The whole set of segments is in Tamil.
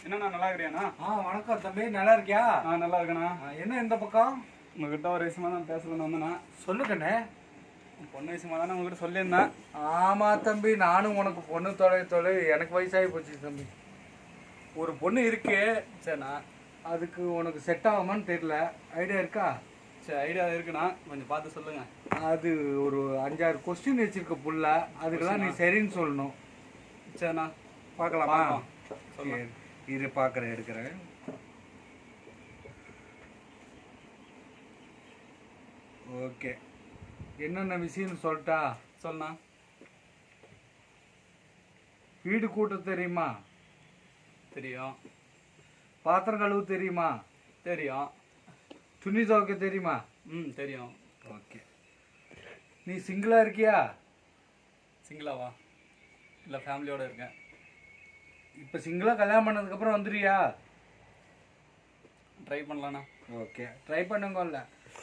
என்னண்ணா நல்லா இருக்கிறியாண்ணா? வணக்கம் தம்பி, நல்லா இருக்கியா? நல்லா இருக்கேண்ணா. என்ன இந்த பக்கம்? உங்ககிட்ட ஒரு விஷயமா தான் பேசணும்னு வந்தேண்ணா. சொல்லுங்கண்ணே. பொண்ணு விஷயமா தானே உங்ககிட்ட சொல்லியிருந்தேன். ஆமா தம்பி, நானும் உனக்கு பொண்ணு தொலை எனக்கு வயசாகி போச்சு தம்பி. ஒரு பொண்ணு இருக்கு. சரிண்ணா. அதுக்கு உனக்கு செட் ஆகுமான்னு தெரியல. ஐடியா இருக்கா? சரி, ஐடியா இருக்குண்ணா, கொஞ்சம் பார்த்து சொல்லுங்க. அது ஒரு 5-6 கொஸ்டின் வச்சிருக்க புள்ள. அதுக்கெல்லாம் நீ சரின்னு சொல்லணும். சரிண்ணா, பார்க்கலாமா? சொல்லுங்க. இரு பார்க்குறேன், எடுக்கிறேன். ஓகே, என்னென்ன விஷயம்னு சொல்லிட்டா? சொல்லுண்ணா. வீடு கூட்ட தெரியுமா? தெரியும். பாத்திரம் கழுவு தெரியுமா? தெரியும். துணி துவைக்க தெரியுமா? தெரியும். ஓகே. நீ சிங்கிளா இருக்கியா? சிங்கிளாவா? இல்லை, ஃபேமிலியோட இருக்கேன். இப்போ சிங்கிளாக கல்யாணம் பண்ணதுக்கப்புறம் வந்துடுறியா? ட்ரை பண்ணலாண்ணா. ஓகே, ட்ரை பண்ணுங்க. இல்லை,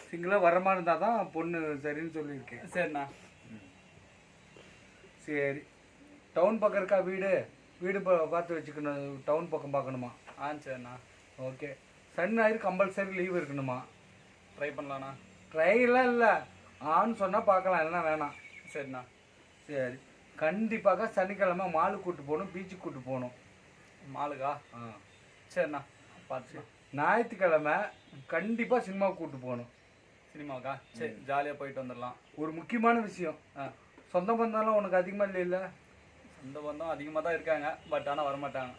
சிங்கிளாக வர மாதிரி இருந்தால் தான் பொண்ணு சரின்னு சொல்லியிருக்கேன். சரிண்ணா. சரி, டவுன் பக்கம் இருக்கா வீடு? வீடு பார்த்து வச்சுக்கணும். டவுன் பக்கம் பார்க்கணுமா? சரிண்ணா. ஓகே. சனி ஞாயிறு கம்பல்சரி லீவ் இருக்கணுமா? ட்ரை பண்ணலாண்ணா. ட்ரைலாம் இல்லை, ஆன்னு சொன்னால் பார்க்கலாம், இல்லைன்னா வேணாம். சரிண்ணா. சரி, கண்டிப்பாக சனிக்கிழமை மாலுக்கு கூப்பிட்டு போகணும், பீச்சுக்கு கூப்பிட்டு போகணும். மாலுக்கா? சரிண்ணா, பார்த்துக்கலாம். ஞாயிற்றுக்கிழமை கண்டிப்பாக சினிமாவுக்கு கூப்பிட்டு போகணும். சினிமாவுக்கா? சரி, ஜாலியாக போயிட்டு வந்துடலாம். ஒரு முக்கியமான விஷயம், சொந்த பந்தம்லாம் உனக்கு அதிகமாக இல்லை? சொந்த பந்தம் அதிகமாக தான் இருக்காங்க, பட் ஆனால் வரமாட்டாங்க.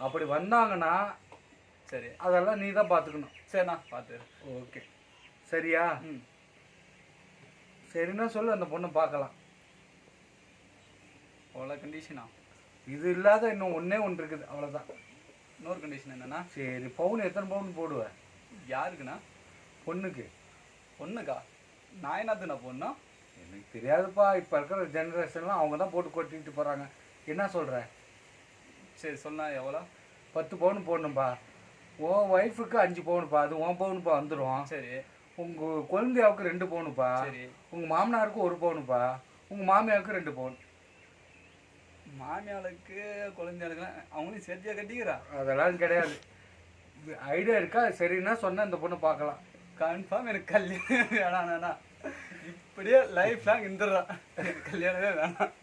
அப்படி வந்தாங்கன்னா சரி, அதெல்லாம் நீ தான் பார்த்துக்கணும். சரிண்ணா, பார்த்து. ஓகே, சரியா? சரின்னா சொல்லு, அந்த பொண்ணை பார்க்கலாம். அவ்வளோ கண்டிஷனா? இது இல்லாத இன்னும் ஒன்றே ஒன்று இருக்குது, அவ்வளோதான். இன்னொரு கண்டிஷன் என்னன்னா? சரி, பவுன் எத்தனை பவுன் போடுவேன்? யாருக்குண்ணா? பொண்ணுக்கு. பொண்ணுக்கா? நான் என்னதுண்ணா பொண்ணா? எனக்கு தெரியாதுப்பா, இப்போ இருக்கிற ஜென்ரேஷன்லாம் அவங்க தான் போட்டு கொட்டிட்டு போகிறாங்க. என்ன சொல்கிற? சரி, சொன்னா எவ்வளோ? 10 பவுன் போடணும்பா. உன் ஒய்ஃபுக்கு 5 பவுனுப்பா, அது 1 பவுனுப்பா வந்துடும். சரி. உங்கள் குழந்தையாவுக்கு 2 பவுனுப்பா. சரி. உங்கள் மாமனாருக்கு 1 பவுனுப்பா. உங்கள் மாமியாவுக்கு 2 பவுன். மாமியாளுக்கு குழந்தையாளுக்குலாம் அவங்களையும் சேர்த்தியா கட்டிக்கிறா? அதெல்லாம் கிடையாது. ஐடியா இருக்கா? சரின்னா சொன்னால் இந்த பொண்ணை பார்க்கலாம். கன்ஃபார்ம் எனக்கு கல்யாணம் வேணாண்ணா. இப்படியே லைஃப் லாங் இருந்துடுறா. எனக்கு கல்யாணமே வேணாம்.